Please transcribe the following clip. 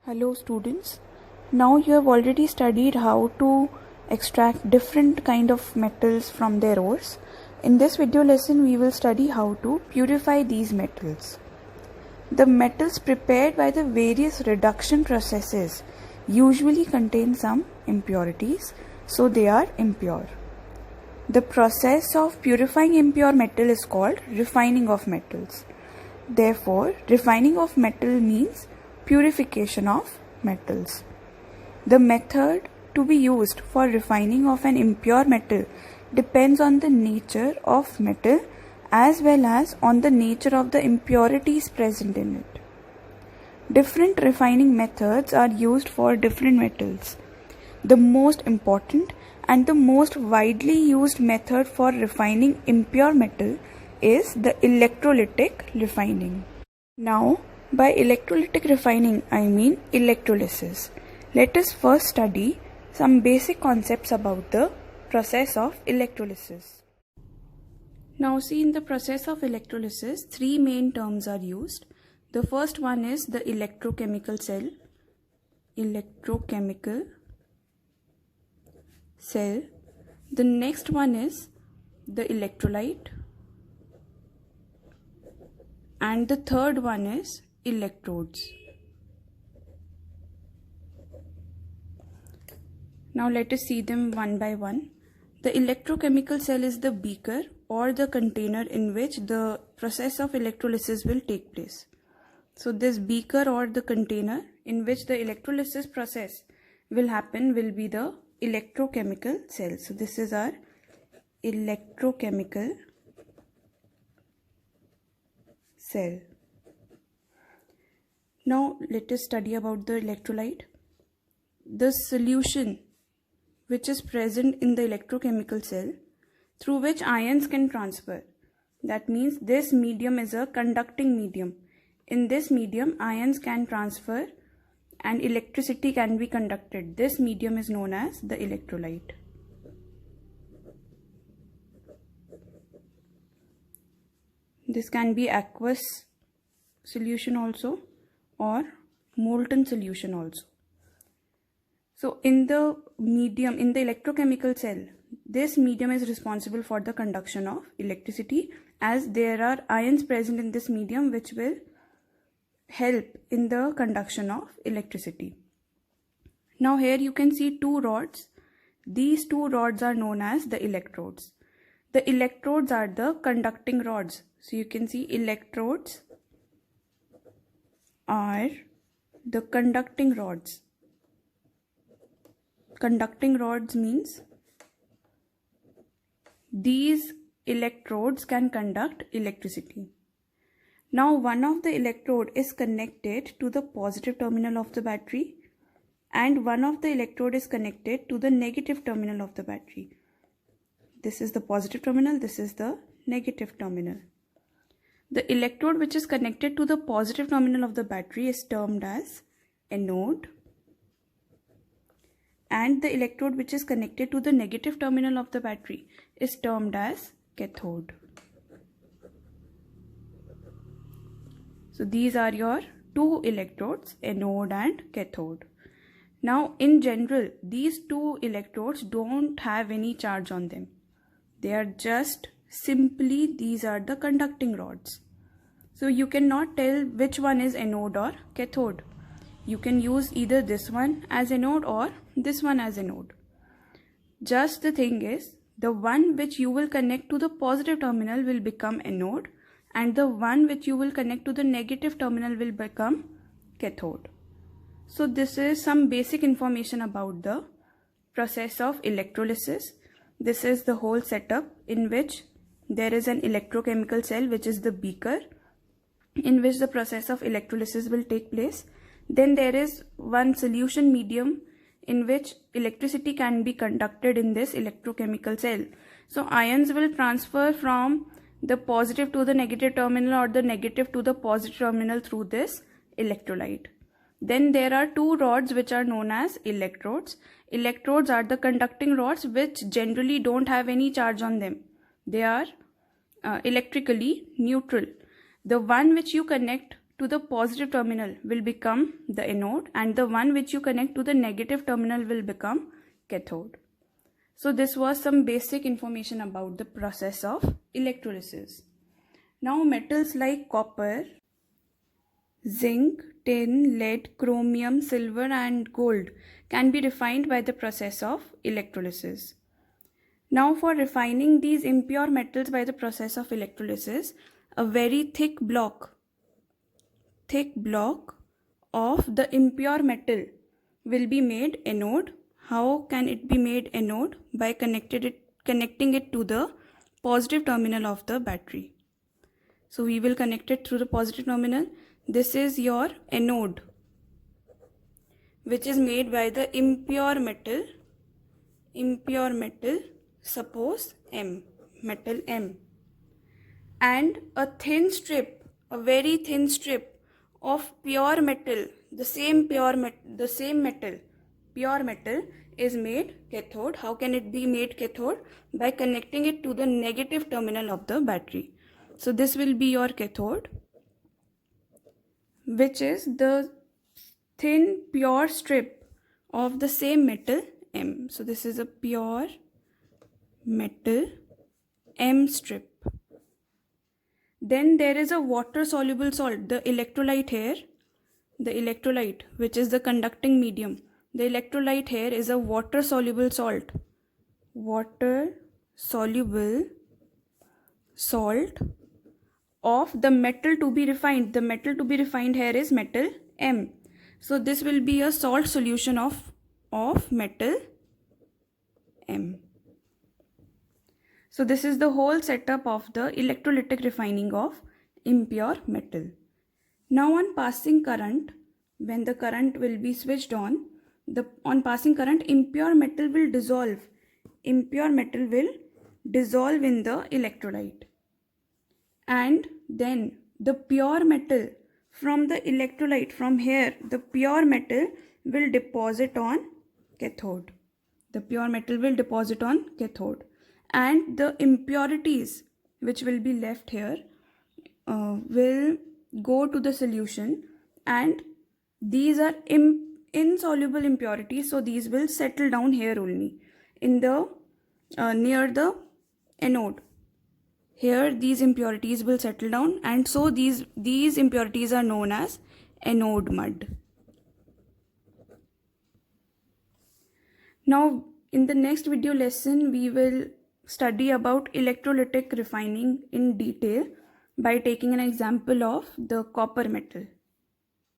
Hello students. Now you have already studied how to extract different kind of metals from their ores. In this video lesson we will study how to purify these metals. The metals prepared by the various reduction processes usually contain some impurities, so they are impure. The process of purifying impure metal is called refining of metals. Therefore, refining of metal means purification of metals. The method to be used for refining of an impure metal depends on the nature of metal as well as on the nature of the impurities present in it. Different refining methods are used for different metals. The most important and the most widely used method for refining impure metal is the electrolytic refining. Now, by electrolytic refining, I mean electrolysis. Let us first study some basic concepts about the process of electrolysis. Now see, in the process of electrolysis, three main terms are used. The first one is the electrochemical cell. Electrochemical cell. The next one is the electrolyte. And the third one is electrodes. Now let us see them one by one. The electrochemical cell is the beaker or the container in which the process of electrolysis will take place. So this beaker or the container in which the electrolysis process will happen will be the electrochemical cell. So this is our electrochemical cell. Now let us study about the electrolyte. The solution which is present in the electrochemical cell through which ions can transfer. That means this medium is a conducting medium. In this medium ions can transfer and electricity can be conducted. This medium is known as the electrolyte. This can be aqueous solution also or molten solution also. So in the medium, in the electrochemical cell, this medium is responsible for the conduction of electricity, as there are ions present in this medium which will help in the conduction of electricity. Now here you can see two rods. These two rods are known as the electrodes. The electrodes are the conducting rods. So you can see electrodes are the conducting rods. Conducting rods means these electrodes can conduct electricity. Now one of the electrode is connected to the positive terminal of the battery and one of the electrode is connected to the negative terminal of the battery. This is the positive terminal, this is the negative terminal. The electrode which is connected to the positive terminal of the battery is termed as anode, and the electrode which is connected to the negative terminal of the battery is termed as cathode. So these are your two electrodes, anode and cathode. Now in general, these two electrodes don't have any charge on them. They are just simply, these are the conducting rods. So you cannot tell which one is anode or cathode. You can use either this one as anode or this one as anode. Just the thing is, the one which you will connect to the positive terminal will become anode and the one which you will connect to the negative terminal will become cathode. So this is some basic information about the process of electrolysis. This is the whole setup in which there is an electrochemical cell which is the beaker in which the process of electrolysis will take place. Then there is one solution medium in which electricity can be conducted in this electrochemical cell. So ions will transfer from the positive to the negative terminal or the negative to the positive terminal through this electrolyte. Then there are two rods which are known as electrodes. Electrodes are the conducting rods which generally don't have any charge on them. They are electrically neutral. The one which you connect to the positive terminal will become the anode, and the one which you connect to the negative terminal will become cathode. So this was some basic information about the process of electrolysis. Now metals like copper, zinc, tin, lead, chromium, silver and gold can be refined by the process of electrolysis. Now for refining these impure metals by the process of electrolysis, a very thick block of the impure metal will be made anode. How can it be made anode? By connecting it to the positive terminal of the battery. So we will connect it through the positive terminal. This is your anode, which is made by the impure metal, suppose metal M, and a very thin strip of pure metal, pure metal is made cathode. How can it be made cathode? By connecting it to the negative terminal of the battery. So this will be your cathode, which is the thin pure strip of the same metal M. So this is a pure metal M strip. Then there is a water soluble salt, the electrolyte here, which is the conducting medium. The electrolyte here is a water soluble salt. Water soluble salt of the metal to be refined. The metal to be refined here is metal M. So this will be a salt solution of metal M. So this is the whole setup of the electrolytic refining of impure metal. Now on passing current, when the current will be switched on passing current, impure metal will dissolve. Impure metal will dissolve in the electrolyte. And then the pure metal from the electrolyte, from here, the pure metal will deposit on cathode. And the impurities which will be left here will go to the solution, and these are insoluble impurities, so these will settle down here only in the near the anode. Here these impurities will settle down, and so these impurities are known as anode mud. Now in the next video lesson we will study about electrolytic refining in detail by taking an example of the copper metal.